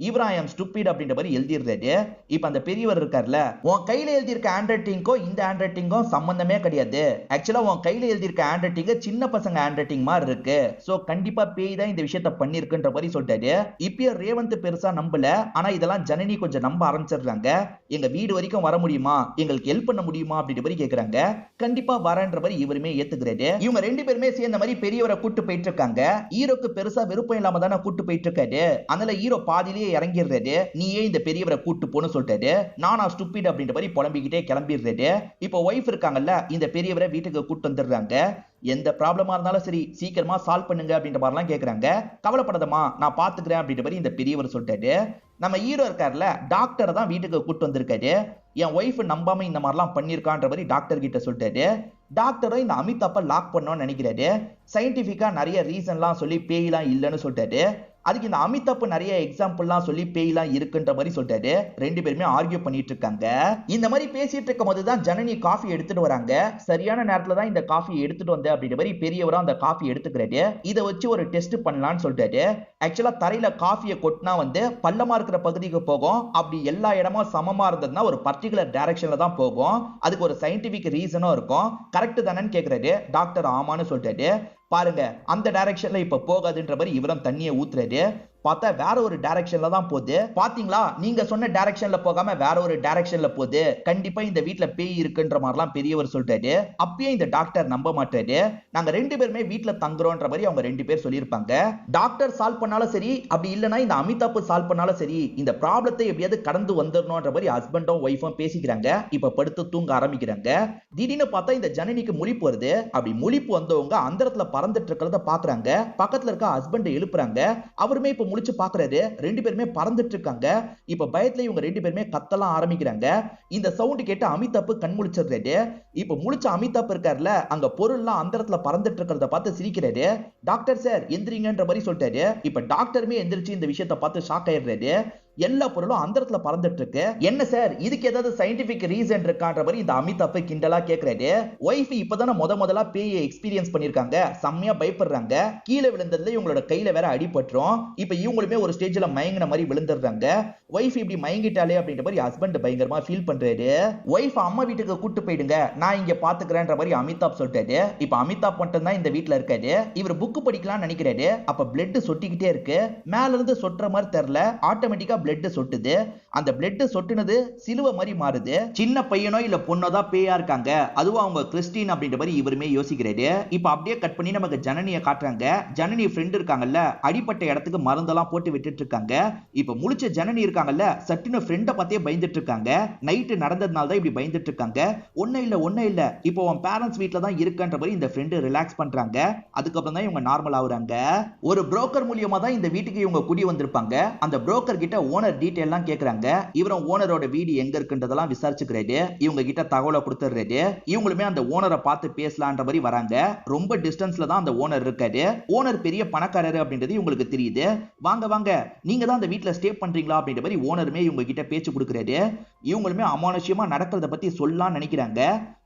இவராயம் ஸ்டூபிட் அப்படின்ற மாதிரி எழுதிடுறாரு. இப்ப அந்த பெரியவர் இருக்கார்ல, உன் கையில எழுதியிருக்க ஹேண்ட் ரைட்டிங்கும் இந்த ஹேண்ட் ரைட்டிங்கும் சம்பந்தமே கிடையாது, ஆக்சுவலா உன் கையில எழுதியிருக்க ஹேண்ட் ரைட்டிங் சின்ன பசங்க ஹேண்ட் ரைட்டிங் மாதிரி இருக்கு, சோ கண்டிப்பா பேய் தான் இந்த விஷயத்த பண்ணிருக்குன்ற மாதிரி சொல்றாரு. இப்ப ரேவந்த் பெருசா நம்பல, ஆனா இதெல்லாம் ஜனனி கொஞ்சம் நம்ப ஆரம்பிச்சிடுறாங்க. எங்க வீடு வரைக்கும் வர முடியுமா, எங்களுக்கு ஹெல்ப் பண்ண முடியுமா அப்படின்ற மாதிரி கேக்குறாங்க. கண்டிப்பா வரன்ற மாதிரி இவருமே ஏத்துக்கிறாரு. இவங்க ரெண்டு பேருமே சேர்ந்த மாதிரி பெரியவரை கூட்டு போயிட்டு இருக்காங்க. ஹீரோக்கு பெருசா விருப்பம் இல்லாம தானே கூட்டு போயிட்டு இருக்காரு. அதனால ஹீரோ பாதியிலே இறங்கிடுறாரு. நீயே இந்த பெரியவரை கூட்டு போன்னு சொல்லிட்டாரு. நானா ஸ்டூபிட் அப்படின்ற மாதிரி புலம்பிக்கிட்டே கிளம்பிடுறாரு. இப்போ ஒய்ஃப் இருக்காங்கல்ல, இந்த பெரியவரை வீட்டுக்கு கூட்டு வந்துடுறாங்க. எந்த ப்ராப்ளமா இருந்தாலும் சரி சீக்கிரமா சால்வ் பண்ணுங்க அப்படின்ற மாதிரிலாம் கேக்குறாங்க. கவலைப்படாதமா, நான் பாத்துக்கிறேன் அப்படின்ற மாதிரி இந்த பெரியவர் சொல்லிட்டாரு. நம்ம ஹீரோ இருக்கார்ல, டாக்டரை தான் வீட்டுக்கு கூட்டு வந்திருக்காரு. என் ஒய்ஃப் நம்பாம இந்த மாதிரிலாம் பண்ணிருக்கான்ற மாதிரி டாக்டர் கிட்ட சொல்லிட்டாரு. டாக்டரும் இந்த அமிதாப்பை லாக் பண்ணணும்னு நினைக்கிறாரு. சயின்டிபிக்கா நிறைய ரீசன்லாம் சொல்லி பேய்லாம் இல்லைன்னு சொல்லிட்டாரு. அதுக்கு இந்த அமிதாப் நிறைய எக்ஸாம்பிள்லாம் சொல்லி பேய்லாம் இருக்குன்ற மாதிரி சொல்லிட்டாரு. ரெண்டு பேருமே ஆர்கியூ பண்ணிட்டு இருக்காங்க. இந்த மாதிரி பேசிட்டு இருக்கும் போதுதான் ஜனனி காஃபி எடுத்துட்டு வராங்க. சரியான நேரத்துல தான் இந்த காஃபி எடுத்துட்டு வந்த அப்படின்ற மாதிரி பெரியவரும் அந்த காஃபி எடுத்துக்கிறாரு. இதை வச்சு ஒரு டெஸ்ட் பண்ணலாம்னு சொல்லிட்டாரு. ஆக்சுவலா தரையில காஃபியை கொட்டினா வந்து பள்ளமா இருக்கிற பகுதிக்கு போகும். அப்படி எல்லா இடமும் சமமா இருந்ததுன்னா ஒரு பர்டிகுலர் டைரக்ஷன்ல தான் போகும். அதுக்கு ஒரு சயின்டிபிக் ரீசனும் இருக்கும். கரெக்ட் தானேன்னு கேக்குறாரு. டாக்டர் ஆமான்னு சொல்லிட்டாரு. பாருங்க அந்த டைரக்ஷன்ல இப்ப போகாதுன்ற மாதிரி இவரும் தண்ணியை ஊத்துறாரு. பார்த்தா வேற ஒரு டைரக்ஷன்ல தான் போகுது. பாத்தீங்களா, நீங்க சொன்ன டைரக்ஷன்ல போகாம வேற ஒரு டைரக்ஷன்ல போகுது. கண்டிப்பா இந்த வீட்ல பேய் இருக்குன்ற மாதிரிலாம் பெரியவர் சொல்லிட்டாரு. அப்பயே இந்த டாக்டர் நம்ப மாட்டாரு. நாங்க 2 பேருமே வீட்ல தங்குறோம்ன்ற மாதிரி அவங்க 2 பேர் சொல்லியிருப்பாங்க. டாக்டர் சால்வ் பண்ணாலும் சரி, அப்படி இல்லனா இந்த அமிதாப் சால்வ் பண்ணாலும் சரி, இந்த ப்ராப்ளத்தை எப்படியாவது கடந்து வந்துடணும்ன்ற மாதிரி ஹஸ்பண்டும் ஒய்ஃபும் பேசிக்கிறாங்க. இப்ப படுத்து தூங்க ஆரம்பிக்கிறாங்க. திடீர்னு பார்த்தா இந்த ஜனனிக்கு முழிப்பு வருது. அப்படி முழிப்பு வந்தவங்க அந்தரத்துல பறந்துட்டு இருக்கிறத பாக்குறாங்க. பக்கத்துல இருக்க ஹஸ்பண்ட் எழுப்புறாங்க. அவருமே இப்ப முழிச்சு பாக்குறாரு. 2 பேருமே பறந்துட்டு இருக்காங்க. இப்ப பயத்துல இவங்க 2 பேருமே கத்தலாம் ஆரம்பிக்கிறாங்க. இந்த சவுண்ட் கேட்டு அமிதாப் கண் முழிச்சிடுறாரு. இப்ப முழிச்ச அமிதாப் இருக்காருல, அங்க பொருள்லாம் அந்தரத்துல பறந்துட்டு இருக்கிறத பார்த்து சிரிக்கிறாரு. டாக்டர் சார் எந்திரிங்கன்ற மாதிரி சொல்லிட்டாரு. இப்ப டாக்டருமே எந்திரிச்சு இந்த விஷயத்தை பார்த்து ஷாக் ஆயிடுறாரு. எல்லா பொருளும் அந்தரத்துல பறந்துட்டு இருக்கு. என்ன சார் இதுக்கு ஏதாவது சயின்டிபிக் ரீசன் இருக்கான்ற மாதிரி இந்த அமிதாப் கிண்டலா கேக்குறாரு. ஒய்ஃப் இப்பதானே முதலா பேயை எக்ஸ்பீரியன்ஸ் பண்ணிருக்காங்க. செம்மையா பயப்படுறாங்க. கீழே விழுந்ததுல இவங்களோட கையில வேற அடிபட்டுரும். இப்ப இவங்களுமே ஒரு ஸ்டேஜ்ல மயங்கின மாதிரி விழுந்துடுறாங்க. ஒய்ஃப் இப்படி மயங்கிட்டாலே அப்படின்ற மாதிரி ஹஸ்பண்ட் பயங்கரமா ஃபீல் பண்றாரு. ஒய்ஃப் அம்மா வீட்டுக்கு கூட்டு போயிடுங்க, நான் இங்க பாத்துக்கிறேன்ற மாதிரி அமிதாப் சொல்லிட்டாரு. இப்ப அமிதாப் மட்டும் தான் இந்த வீட்ல இருக்காரு. இவர் புக் படிக்கலாம்னு நினைக்கிறாரு. அப்ப பிளட் சொட்டிக்கிட்டே இருக்கு. மேல இருந்து சொட்டுற மாதிரி தெரியல, ஆட்டோமேட்டிக்கா பிளட் சொட்டுது. அந்த பிளட் சொட்டுனது சிலுவை மாதிரி மாறுது. சின்ன பையனோ இல்ல பொண்ணோ தான் பேயா இருக்காங்க. அதுவும் அவங்க கிறிஸ்டின் அப்படின்ற மாதிரி இவருமே யோசிக்கிறாரு. இப்ப அப்படியே கட் பண்ணி நமக்கு ஜனனியை காட்டுறாங்க. ஜனனி ஃப்ரெண்ட் இருக்காங்கல்ல, அடிப்பட்ட இடத்துக்கு மருந்தெல்லாம் போட்டு விட்டுட்டு இருக்காங்க. இப்ப முழிச்ச ஜனனி இருக்காங்கல்ல, சட்டுன்னு ஃப்ரெண்ட பார்த்தே பயந்துட்டு இருக்காங்க. நைட்டு நடந்ததுனால தான் இப்படி பயந்துட்டு இருக்காங்க. ஒண்ணு இல்ல இப்போ உன் பேரண்ட்ஸ் வீட்ல தான் இருக்கன்ற மாதிரி இந்த ஃப்ரெண்ட் ரிலாக்ஸ் பண்றாங்க. அதுக்கப்புறம் தான் இவங்க நார்மல் ஆகுறாங்க. ஒரு புரோக்கர் மூலியமா தான் இந்த வீட்டுக்கு இவங்க குடி வந்திருப்பாங்க. அந்த புரோக்கர் கிட்ட ஓனர் டீடைல்லாம் கேக்குறாங்க. இவரும் ஓனரோட வீடு எங்க இருக்குன்றதெல்லாம் விசாரிச்சுக்கிறாரு. இவங்க கிட்ட தகவலை கொடுத்துறாரு. இவங்களுமே அந்த ஓனரை பார்த்து பேசலான்ற மாதிரி வராங்க. ரொம்ப டிஸ்டன்ஸ்ல தான் அந்த ஓனர் இருக்காரு. ஓனர் பெரிய பணக்காரரு அப்படின்றது இவங்களுக்கு தெரியுது. வாங்க வாங்க, நீங்க தான் அந்த வீட்ல ஸ்டே பண்றீங்களா அப்படின்ற மாதிரி ஓனருமே இவங்க கிட்ட பேச்சு கொடுக்குறாரு. இவங்களுமே அமானுஷ்யமா நடக்கிறத பத்தி சொல்லலாம்னு நினைக்கிறாங்க.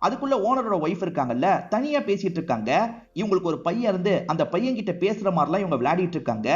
அதுக்குள்ள ஓனரோட ஒய்ஃப் இருக்காங்கல்ல, தனியா பேசிட்டு இருக்காங்க. இவங்களுக்கு ஒரு பையன் இருந்து அந்த பையன் கிட்ட பேசுற மாதிரிலாம் இவங்க விளையாடிட்டு இருக்காங்க.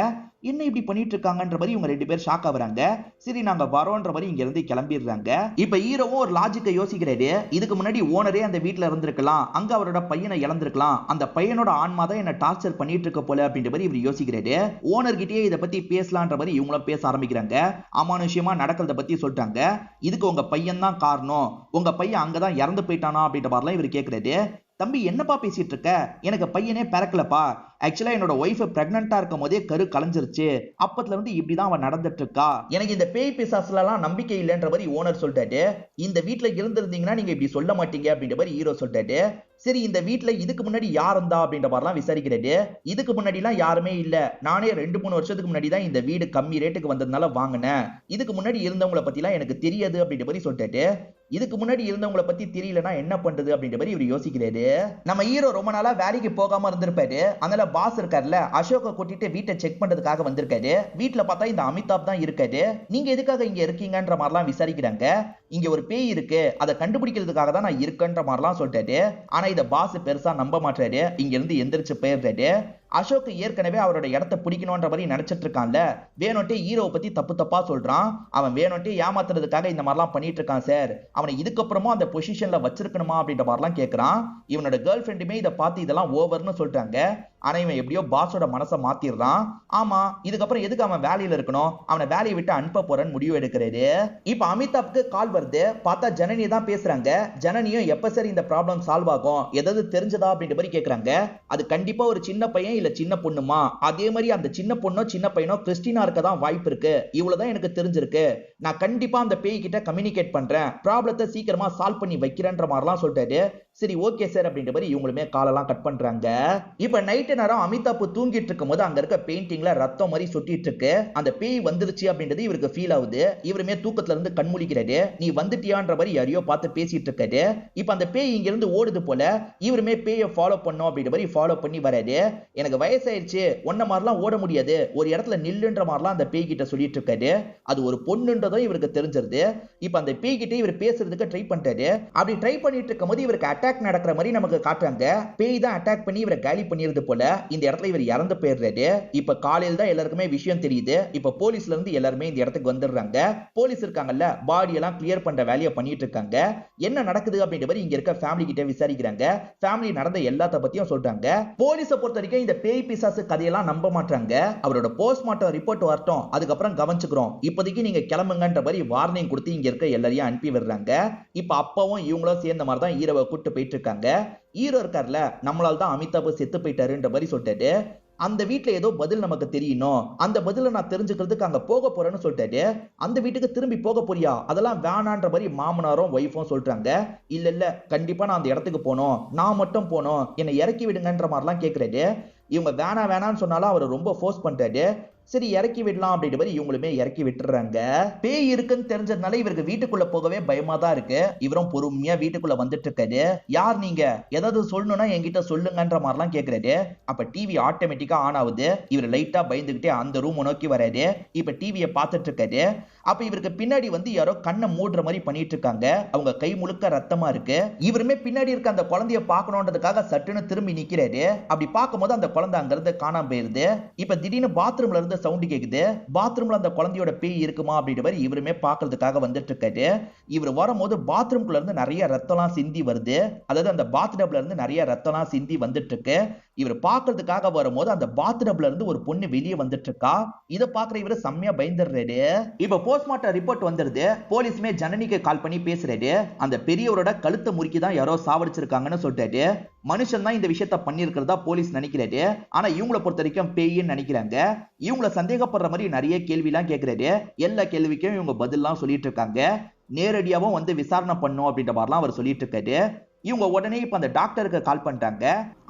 என்ன இப்படி பண்ணிட்டு இருக்காங்கன்ற மாதிரி இவங்க 2 பேர் ஷாக் ஆகுறாங்க. சரி நாங்க வரோன்ற மாதிரி இங்க இருந்து கிளம்பிடுறாங்க. இப்ப ஹீரோவும் ஒரு லாஜிக்கை யோசிக்கிறாரு. இதுக்கு முன்னாடி ஓனரே அந்த வீட்ல இருந்திருக்கலாம், அங்க அவரோட பையனை இழந்திருக்கலாம், அந்த பையனோட ஆன்மா தான் என்ன டார்ச்சர் பண்ணிட்டு இருக்க போல அப்படின்ற மாதிரி இவர் யோசிக்கிறாரு. ஓனர் கிட்டயே இதை பத்தி பேசலான்ற மாதிரி இவங்களும் பேச ஆரம்பிக்கிறாங்க. அமானுஷ்யமா நடக்கிறத பத்தி சொல்றாங்க. இதுக்கு உங்க பையன் தான் காரணம், உங்க பையன் அங்கதான் இறந்து போயிட்டானா அப்படின்ற மாதிரிலாம் இவர் கேட்கிறாரு. தம்பி என்னப்பா பேசிட்டு இருக்க, எனக்கு பையனே பிறக்கலப்பா. ஆக்சுவலா என்னோட ஒய்ஃப் பிரெக்னன்ட்டா இருக்கும் போதே கரு கலைஞ்சிருச்சு. அப்பத்துல இருந்து இப்படிதான் அவன் நடந்துட்டு இருக்கா. எனக்கு இந்த பேய் பிசாசுல எல்லாம் நம்பிக்கை இல்லைன்ற மாதிரி ஓனர் சொல்லிட்டாரு. இந்த வீட்ல இருந்திருந்தீங்கன்னா நீங்க இப்படி சொல்ல மாட்டீங்க அப்படின்ற மாதிரி ஹீரோ சொல்லிட்டாரு. சரி இந்த வீட்ல இதுக்கு முன்னாடி யார் இருந்தா அப்படின்ற மாதிரிலாம் விசாரிக்கிறாரு. இதுக்கு முன்னாடி எல்லாம் யாருமே இல்ல, நானே 2-3 வருஷத்துக்கு முன்னாடி தான் இந்த வீடு கம்மி ரேட்டுக்கு வந்ததுனால வாங்கினேன். இதுக்கு முன்னாடி இருந்தவங்கள பத்தி எல்லாம் எனக்கு தெரியாது அப்படின்ற மாதிரி சொல்லிட்டாரு. இதுக்கு முன்னாடி இருந்தவங்கள பத்தி தெரியலனா என்ன பண்றது அப்படின்ற மாதிரி இவர் யோசிக்கிறாரு. நம்ம ஹீரோ ரொம்ப நாளா வேலைக்கு போகாம இருந்திருப்பாரு. அதனால பாஸ் இருக்காருல்ல, அசோக கூட்டிட்டு வீட்டை செக் பண்றதுக்காக வந்திருக்காரு. வீட்டுல பார்த்தா இந்த அமிதாப் தான் இருக்காரு. நீங்க எதுக்காக இங்க இருக்கீங்கன்ற மாதிரிலாம் விசாரிக்கிறாங்க. இங்க ஒரு பேய் இருக்கு, அதை கண்டுபிடிக்கிறதுக்காக தான் நான் இருக்கேன்ற மாதிரிலாம் சொல்லிட்டாரு. ஆனா இத பாஸ் பெருசா நம்ப மாட்டாரு. இங்க இருந்து எந்திரிச்சு போயிடுறாரு. அசோக் ஏற்கனவே அவரோட இடத்தை பிடிக்கணும்ன்ற மாதிரி நினைச்சிட்டு இருக்கான்ல, வேணும்ட்டே ஹீரோவை பத்தி தப்பு தப்பா சொல்றான். அவன் வேணும்ட்டே ஏமாத்துறதுக்காக இந்த மாதிரிலாம் பண்ணிட்டு இருக்கான் சார். அவனை இதுக்கப்புறமும் அந்த பொசிஷன்ல வச்சிருக்கணுமா அப்படின்ற மாதிரிலாம் கேட்கறான். இவனோட கேர்ள் ஃப்ரெண்டுமே இதை பார்த்து இதெல்லாம் ஓவர்னு சொல்றாங்க. ஆனா இவன் எப்படியோ பாஸோட மனசை மாத்திடுறான். ஆமா இதுக்கப்புறம் எதுக்கு அவன் வேலையில இருக்கணும், அவனை வேலையை விட்டு அனுப்ப போறன்னு முடிவு எடுக்கிறாரு. இப்ப அமிதாப்க்கு கால் வருது. பார்த்தா ஜனனி தான் பேசுறாங்க. ஜனனியும் எப்ப சார் இந்த ப்ராப்ளம் சால்வ் ஆகும், ஏதாவது தெரிஞ்சதா அப்படின்ற மாதிரி கேக்குறாங்க. அது கண்டிப்பா ஒரு சின்ன பையன் இல்ல சின்ன பொண்ணுமா, அதே மாதிரி அந்த சின்ன பொண்ணோ சின்ன பையனோ கிறிஸ்டினா இருக்க தான் வாய்ப்பு இருக்கு. இவ்வளவுதான் எனக்கு தெரிஞ்சிருக்கு. நான் கண்டிப்பா அந்த பேய் கிட்ட கம்யூனிகேட் பண்றேன், ப்ராப்ளத்தை சீக்கிரமா சால்வ் பண்ணி வைக்கிறேன்ற மாதிரிலாம் சொல்லிட்டாரு. சரி ஓகே சார் அப்படின்ற மாதிரி இவங்களுமே காலெல்லாம் கட் பண்றாங்க. இப்ப நைட்டு நேரம் அமிதாப் தூங்கிட்டு இருக்கும் போது அங்க இருக்க பெயிண்டிங்ல ரத்தம் மாதிரி சொட்டிட்டு இருக்கு. அந்த பேய் வந்துருச்சு அப்படின்றது இவருக்கு ஃபீல் ஆகுது. இவருமே தூக்கத்துல இருந்து கண்முழிக்கிறாரு. நீ வந்துட்டியான்ற மாதிரி யாரையோ பார்த்து பேசிட்டு இருக்காரு. இப்ப அந்த பேய் இங்க இருந்து ஓடுது போல. இவருமே பேயை ஃபாலோ பண்ணும் அப்படின்ற மாதிரி ஃபாலோ பண்ணி வராரு. எனக்கு எனக்கு வயசாயிருச்சு, ஒன்ன மாதிரிலாம் ஓட முடியாது, ஒரு இடத்துல நில்லுன்ற மாதிரிலாம் அந்த பேய் கிட்ட சொல்லிட்டு இருக்காரு. அது ஒரு பொண்ணுன்றதும் இவருக்கு தெரிஞ்சிருது. இப்ப அந்த பேய் கிட்ட இவர் பேசுறதுக்கு ட்ரை பண்றாரு. அப்படி ட்ரை பண்ணிட்டு இருக்கும்போது இவருக்கு அட்டாக் நடக்கிற மாதிரி நமக்கு காட்டுறாங்க. பேய் தான் அட்டாக் பண்ணி இவரை காலி பண்ணிருது போல. இந்த இடத்துல இவர் இறந்து போயிடுறாரு. இப்ப காலையில தான் எல்லாருக்குமே விஷயம் தெரியுது. இப்ப போலீஸ்ல இருந்து எல்லாருமே இந்த இடத்துக்கு வந்துடுறாங்க. போலீஸ் இருக்காங்கல்ல, பாடி எல்லாம் கிளியர் பண்ற வேலையை பண்ணிட்டு இருக்காங்க. என்ன நடக்குது அப்படின்ற மாதிரி இங்க இருக்க ஃபேமிலி கிட்ட விசாரிக்கிறாங்க. ஃபேமிலி நடந்த எல்லாத்த பத்தியும் சொல்றாங்க. போலீஸ பொறுத்த வரைக்கும் இந்த பேய் பிசாசு கதையெல்லாம் நம்ப மாட்டாங்க. அவரோட போஸ்ட்மார்ட்டம் ரிப்போர்ட் வரட்டும், அதுக்கப்புறம் கவனிச்சுக்கிறோம், இப்போதைக்கு நீங்க கிளம்புங்கன்ற மாதிரி வார்னிங் கொடுத்து இங்க இருக்க எல்லாரையும் அனுப்பி விடுறாங்க. இப்ப அப்பவும் இவங்களும் சேர்ந்த மாதிரி தான் ஹீரோவை கூட்டு போயிட்டு இருக்காங்க. ஹீரோ இருக்கார்ல, நம்மளால தான் அமிதாப் செத்து போயிட்டாருன்ற மாதிரி சொல்லிட்டாரு. அந்த வீட்டுல ஏதோ பதில் நமக்கு தெரியணும், அந்த பதில நான் தெரிஞ்சுக்கிறதுக்கு அங்க போக போறேன்னு சொல்லிட்டாரு. அந்த வீட்டுக்கு திரும்பி போக போறியா, அதெல்லாம் வேணான்ற மாதிரி மாமனாரும் ஒய்ஃபும் சொல்றாங்க. இல்ல இல்ல, கண்டிப்பா நான் அந்த இடத்துக்கு போனோம், நான் மட்டும் போனோம், என்னை இறக்கி விடுங்கன்ற மாதிரிலாம் கேட்கிறாரு. இவங்க வேணான்னு சொன்னாலும் அவர் ரொம்ப ஃபோர்ஸ் பண்றாரு. சரி இறக்கி விடலாம் அப்படின்ற மாதிரி இவங்களுமே இறக்கி விட்டுறாங்க. பேய் இருக்குன்னு தெரிஞ்சதுனால இவருக்கு வீட்டுக்குள்ள போகவே பயமா தான் இருக்கு. இவரும் பொறுமையா வீட்டுக்குள்ள வந்துட்டு இருக்காரு. யார் நீங்க, ஏதாவது சொல்லணும்னா என்கிட்ட சொல்லுங்கன்ற மாதிரிலாம் கேக்குறாரு. அப்ப டிவி ஆட்டோமேட்டிக்கா ஆன் ஆகுது. இவர் லைட்டா பயந்துகிட்டே அந்த ரூம் நோக்கி வராரு. இப்ப டிவியை பார்த்துட்டு இருக்காரு. அப்ப இவருக்கு பின்னாடி வந்து யாரோ கண்ணை மூடுற மாதிரி பண்ணிட்டு இருக்காங்க. அவங்க கை முழுக்க ரத்தமா இருக்கு. இவருமே பின்னாடி இருக்க அந்த குழந்தைய பார்க்கணுன்றதுக்காக சட்டுன்னு திரும்பி நிக்கிறாரு. அப்படி பார்க்கும்போது அந்த குழந்தை அங்க இருந்து காணாம போயிருது. இப்ப திடீர்னு பாத்ரூம்ல இருந்து சவுண்ட் கேக்குது. பாத்ரூம்ல அந்த குழந்தையோட பேய் இருக்குமா அப்படின்ற மாதிரி இவருமே பார்க்கிறதுக்காக வந்துட்டு இருக்காரு. இவர் வரும்போது பாத்ரூம்குள்ள இருந்து நிறைய ரத்தம்லாம் சிந்தி வருது. அதாவது அந்த பாத்டப்ல இருந்து நிறைய ரத்தம்லாம் சிந்தி வந்துட்டு இருக்கு. இவர் பார்க்கிறதுக்காக வரும்போது அந்த பாத்டப்ல இருந்து ஒரு பொண்ணு வெளியே வந்துட்டு இருக்கா. இத பாக்குற இவரு செம்மையா பயந்துடுறாரு. இப்ப போஸ்ட்மார்ட்டம் ரிப்போர்ட் வந்துருது. போலீஸ்மே ஜனனிக்கு கால் பண்ணி பேசுறாரு. அந்த பெரியவரோட கழுத்தை முறுக்கி தான் யாரோ சாவடிச்சிருக்காங்கன்னு சொல்றாரு. மனுஷன் தான் இந்த விஷயத்த பண்ணிருக்கிறதா போலீஸ் நினைக்கிறாரு. ஆனா இவங்கள பொறுத்த வரைக்கும் பேய்ன்னு நினைக்கிறாங்க. இவங்கள சந்தேகப்படுற மாதிரி நிறைய கேள்வி எல்லாம் கேட்கிறாரு. எல்லா கேள்விக்கும் இவங்க பதில்லாம் சொல்லிட்டு இருக்காங்க. நேரடியாவும் வந்து விசாரணை பண்ணும் அப்படின்ற மாதிரிலாம் அவர் சொல்லிட்டு இருக்காரு. இவங்க உடனே இப்ப அந்த டாக்டருக்கு கால் பண்ணிட்டாங்க.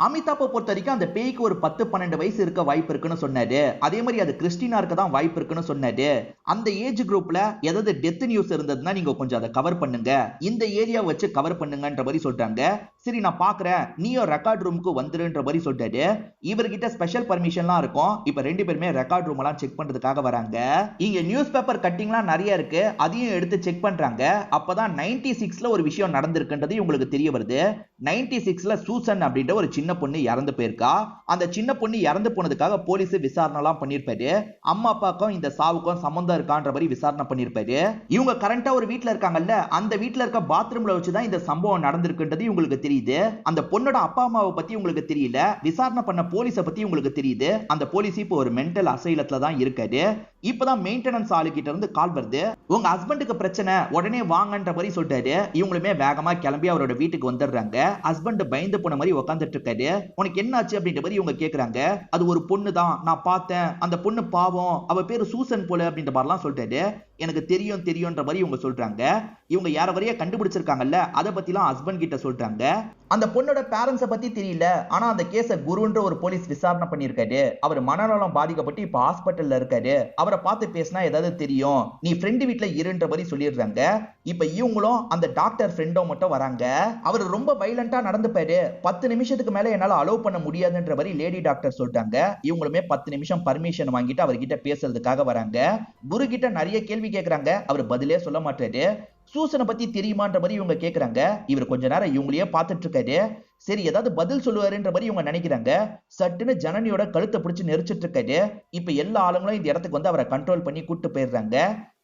அமிதாப்பை பொறுத்த வரைக்கும் அந்த பேய்க்கு ஒரு 10-12 வயசு இருக்க வாய்ப்பு இருக்குன்னு சொன்னாரு. அதே மாதிரி அது கிறிஸ்டினா இருக்க தான் வாய்ப்பு இருக்குன்னு சொன்னாரு. அந்த ஏஜ் குரூப்ல ஏதாவது டெத் நியூஸ் இருந்ததுன்னா நீங்க கொஞ்சம் அதை கவர் பண்ணுங்க, இந்த ஏரியா வச்சு கவர் பண்ணுங்கன்ற மாதிரி சொல்றாங்க. சரி நான் பாக்குறேன், நீயும் ரெக்கார்ட் ரூமுக்கு வந்துருன்ற மாதிரி சொல்றாரு. இவர்கிட்ட ஸ்பெஷல் பர்மிஷன்லாம் இருக்கும். இப்ப ரெண்டு பேருமே ரெக்கார்ட் ரூம் எல்லாம் செக் பண்றதுக்காக வராங்க. இங்க நியூஸ் பேப்பர் கட்டிங்லாம் நிறைய இருக்கு, அதையும் எடுத்து செக் பண்றாங்க. அப்பதான் 96ல ஒரு விஷயம் நடந்திருக்குன்றது இவங்களுக்கு தெரிய வருது. 96ல சூசன் அப்படின்ற ஒரு சின்ன பொண்ணு இறந்து போயிருக்கா. அந்த சின்ன பொண்ணு இறந்து போனதுக்காக போலீஸ் விசாரணை எல்லாம் பண்ணிருப்பாரு. அம்மா அப்பாக்கும் இந்த சாவுக்கும் சம்பந்தம் இருக்கான்ற மாதிரி விசாரணை பண்ணிருப்பாரு. இவங்க கரண்டா ஒரு வீட்ல இருக்காங்கல்ல, அந்த வீட்ல இருக்க பாத்ரூம்ல வச்சுதான் இந்த சம்பவம் நடந்திருக்குன்றது இவங்களுக்கு தெரியுது. அந்த பொண்ணோட அப்பா அம்மாவை பத்தி உங்களுக்கு தெரியல, விசாரணை பண்ண போலீஸ பத்தி உங்களுக்கு தெரியுது. அந்த போலீஸ் இப்போ ஒரு மென்டல் அசைலத்துல தான் இருக்காரு. இப்பதான் மெயின்டெனன்ஸ் ஆளுகிட்ட இருந்து கால் வருது. உங்க ஹஸ்பண்டுக்கு பிரச்சனை, உடனே வாங்கன்ற மாதிரி சொல்லிட்டாரு. இவங்களுமே வேகமா கிளம்பி அவரோட வீட்டுக்கு வந்துடுறாங்க. ஹஸ்பண்ட் பயந்து போன மாதிரி உட்காந்துட்டு இருக்காரு. உனக்கு என்ன ஆச்சு அப்படின்ற மாதிரி இவங்க கேக்குறாங்க. அது ஒரு பொண்ணு தான், நான் பார்த்தேன், அந்த பொண்ணு பாவம், அவ பேரு சூசன் போல அப்படின்ற மாதிரிலாம் சொல்லிட்டாரு. எனக்கு தெரியும்ன்ற மாதிரி இவங்க சொல்றாங்க. இவங்க யார வரைய கண்டுபிடிச்சிருக்காங்கல்ல, அதை பத்திலாம் ஹஸ்பண்ட் கிட்ட சொல்றாங்க. அந்த பொண்ணோட பேரண்ட்ஸை பத்தி தெரியல, ஆனா அந்த கேஸ குருன்ற ஒரு போலீஸ் விசாரணை பண்ணிருக்காரு. அவர் மனநலம் பாதிக்கப்பட்டு இப்ப ஹாஸ்பிட்டல்ல இருக்காரு. அவரை பார்த்து பேசினா ஏதாவது தெரியும், நீ ஃப்ரெண்டு வீட்டுல இருன்ற மாதிரி சொல்லிடுறாங்க. இப்ப இவங்களும் அந்த டாக்டர் ஃப்ரெண்டும் மட்டும் வராங்க. அவர் ரொம்ப வைலண்டா நடந்துப்பாரு, 10 நிமிஷத்துக்கு மேல என்னால அலோவ் பண்ண முடியாதுன்ற மாதிரி லேடி டாக்டர் சொல்லிட்டாங்க. இவங்களுமே 10 நிமிஷம் பர்மிஷன் வாங்கிட்டு அவர்கிட்ட பேசுறதுக்காக வராங்க. குரு கிட்ட நிறைய கேள்வி கேக்குறாங்க. அவர் பதிலே சொல்ல மாட்டாரு. சூசனை பத்தி தெரியுமான்ற மாதிரி இவங்க கேக்குறாங்க. இவர் கொஞ்ச நேரம் இவங்களையே பார்த்துட்டு இருக்காரு. சரி ஏதாவது பதில் சொல்லுவாருன்ற மாதிரி இவங்க நினைக்கிறாங்க. சட்டுன்னு ஜனனியோட கழுத்தை பிடிச்சு நெரிச்சிட்டு இருக்காரு. இப்ப எல்லா ஆளுங்களும் இந்த இடத்துக்கு வந்து அவரை கண்ட்ரோல் பண்ணி கூட்டு போயிடுறாங்க.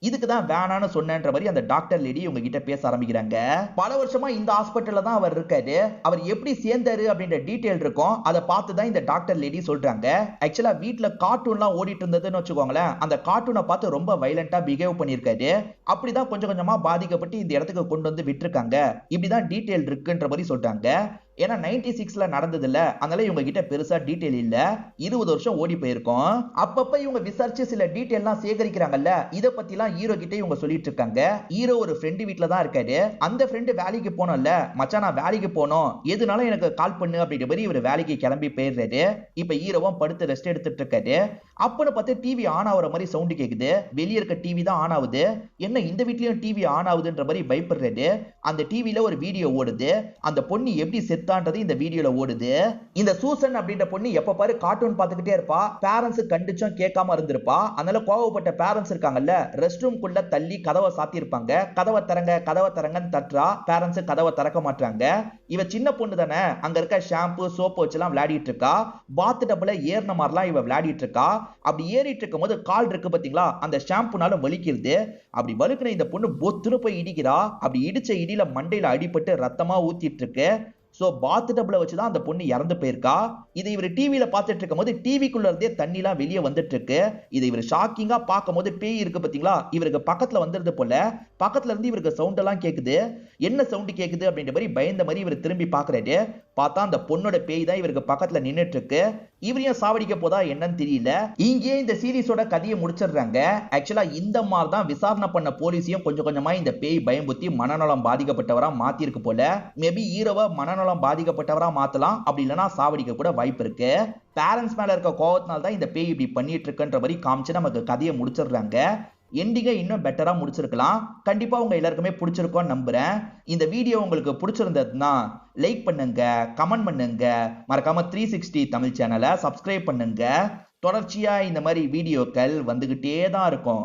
இதுக்குதான் வேணான்னு சொன்னன்ற மாதிரி அந்த டாக்டர் லேடி இவங்க கிட்ட பேச ஆரம்பிக்கிறாங்க. பல வருஷமா இந்த ஹாஸ்பிட்டல்ல தான் அவர் இருக்காரு. அவர் எப்படி சேர்ந்தாரு அப்படின்ற டீடைல் இருக்கும். அதை பார்த்து தான் இந்த டாக்டர் லேடி சொல்றாங்க. ஆக்சுவலா வீட்டுல கார்ட்டூன்லாம் ஓடிட்டு இருந்ததுன்னு வச்சுக்கோங்களேன். அந்த கார்ட்டூனை பார்த்து ரொம்ப வைலண்டா பிஹேவ் பண்ணிருக்காரு. அப்படிதான் கொஞ்சம் கொஞ்சமா பாதிக்கப்பட்டு இந்த இடத்துக்கு கொண்டு வந்து விட்டுருக்காங்க. இப்படிதான் டீடைல் இருக்குன்ற மாதிரி சொல்றாங்க. ஏன்னா 96ல நடந்தது இல்ல, அதனால இவங்க கிட்ட பெருசா டீடைல் இல்ல. 20 வருஷம் ஓடி போயிருக்கும். அப்பப்ப இவங்க விசாரிச்சு சில டீடைல் எல்லாம் சேகரிக்கிறாங்கல்ல, இத பத்தி எல்லாம் ஹீரோ கிட்ட இவங்க சொல்லிட்டு இருக்காங்க. ஹீரோ ஒரு ஃப்ரெண்டு வீட்ல தான் இருக்காரு. அந்த ஃப்ரெண்டு வேலைக்கு போனோம்ல, மச்சான் நான் வேலைக்கு போனோம், எதுனாலும் எனக்கு கால் பண்ணு அப்படின்ற மாதிரி இவர் வேலைக்கு கிளம்பி போயிடுறாரு. இப்ப ஹீரோவும் படுத்து ரெஸ்ட் எடுத்துட்டு இருக்காரு. அப்பன்னு பார்த்து டிவி ஆன் ஆகுற மாதிரி சவுண்ட் கேக்குது. வெளியே இருக்க டிவி தான் ஆன் ஆகுது. என்ன இந்த வீட்லயும் டிவி ஆன் ஆகுதுன்ற மாதிரி பயப்படுறாரு. அந்த டிவில ஒரு வீடியோ ஓடுது. அந்த பொண்ணு எப்படி செத்த எடுத்தான்றது இந்த வீடியோல ஓடுது. இந்த சூசன் அப்படின்ற பொண்ணு எப்ப பாரு கார்ட்டூன் பார்த்துக்கிட்டே இருப்பா. பேரண்ட்ஸ் கண்டிச்சும் கேட்காம இருந்திருப்பா. அதனால கோவப்பட்ட பேரண்ட்ஸ் இருக்காங்கல்ல, ரெஸ்ட் ரூம் குள்ள தள்ளி கதவை சாத்திருப்பாங்க. கதவை திறங்கன்னு தட்டுறா. பேரண்ட்ஸ் கதவை திறக்க மாட்டாங்க. இவ சின்ன பொண்ணு தானே, அங்க இருக்க ஷாம்பு சோப்பு வச்சுலாம் விளையாடிட்டு இருக்கா. பாத் டப்ல ஏறின மாதிரிலாம் இவ விளையாடிட்டு இருக்கா. அப்படி ஏறிட்டு இருக்கும் போது கால் இருக்கு பாத்தீங்களா, அந்த ஷாம்புனால வலிக்கிறது. அப்படி வலுக்குன இந்த பொண்ணு பொத்துன்னு போய் இடிக்கிறா. அப்படி இடிச்ச இடியில மண்டையில அடிபட்டு ரத்தமா ஊத்திட்டு இருக்கு. சோ பாத் டப்ல வச்சுதான் அந்த பொண்ணு இறந்து போயிருக்கா. இது இவர் டிவில பார்த்துட்டு இருக்கும் போது டிவிக்குள்ள இருந்தே தண்ணிலாம் வெளியே வந்துட்டு இருக்கு. இது இவர் ஷாக்கிங்கா பார்க்கும் போது பேய் இருக்கு பாத்தீங்களா, இவருக்கு பக்கத்துல வந்துருது போல. பக்கத்துல இருந்து இவருக்கு சவுண்ட் எல்லாம் கேக்குது. என்ன சவுண்ட் கேக்குது அப்படின்ற மாதிரி பயந்த மாதிரி இவர் திரும்பி பாக்குறாரு. பார்த்தா அந்த பொண்ணோட பேய் தான் இவருக்கு பக்கத்துல நின்னுட்டு இருக்கு. இவரையும் சாவடிக்க போதா என்னன்னு தெரியல. இங்கே இந்த சீரிஸோட கதையை முடிச்சிடுறாங்க. ஆக்சுவலா இந்த மாதிரி தான் விசாரணை பண்ண போலீஸையும் கொஞ்சம் கொஞ்சமா இந்த பேய் பயம்புத்தி மனநலம் பாதிக்கப்பட்டவரா மாத்தி இருக்கு போல. மேபி ஹீரோவா மனநலம் பாதிக்கப்பட்டவரா மாத்தலாம், அப்படி இல்லைன்னா சாவடிக்க கூட வாய்ப்பு இருக்கு. பேரண்ட்ஸ் மேல இருக்க கோவத்தினால தான் இந்த பேய் இப்படி பண்ணிட்டு இருக்குன்ற மாதிரி காமிச்சு நமக்கு கதையை முடிச்சிடுறாங்க. எண்டிங்கை இன்னும் பெட்டரா முடிச்சிருக்கலாம். கண்டிப்பா உங்க எல்லாருக்குமே பிடிச்சிருக்கும்னு நம்புறேன். இந்த வீடியோ உங்களுக்கு பிடிச்சிருந்ததுன்னா லைக் பண்ணுங்க, கமெண்ட் பண்ணுங்க, மறக்காம 360 தமிழ் சேனலை சப்ஸ்கிரைப் பண்ணுங்க. தொடர்ச்சியா இந்த மாதிரி வீடியோக்கள் வந்துகிட்டே தான் இருக்கும்.